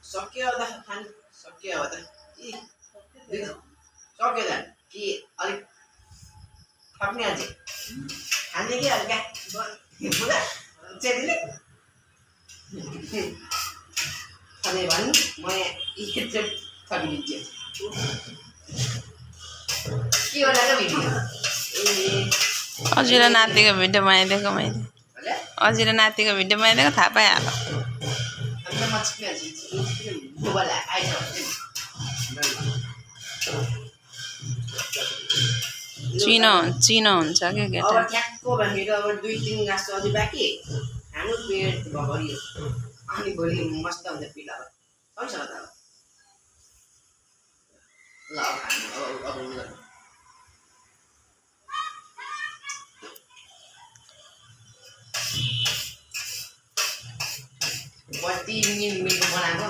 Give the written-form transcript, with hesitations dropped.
सक्यो त खान सक्यो अब त सक्यो त कि अलिक थप्ने अझै खाने कि हल्का पुरा चेलीले खाने भन् म एकचोटि थपिदिन्छु के हो र भिडियो अजी र नातिको भिडियो बनाइदिएको मैले अजी र नातिको भिडियो बनाइदिएको थाहा पाइहाल्यो चिनो हुन्छ कि केटा अब ठ्याक्को भनेर अब 2-3 गाँस अझै बाँकी खानु पेट भरियो अनि भोलि मस्त हुन्छ पिला पैसा त ल अब खानु अब कति मिनट बनाएको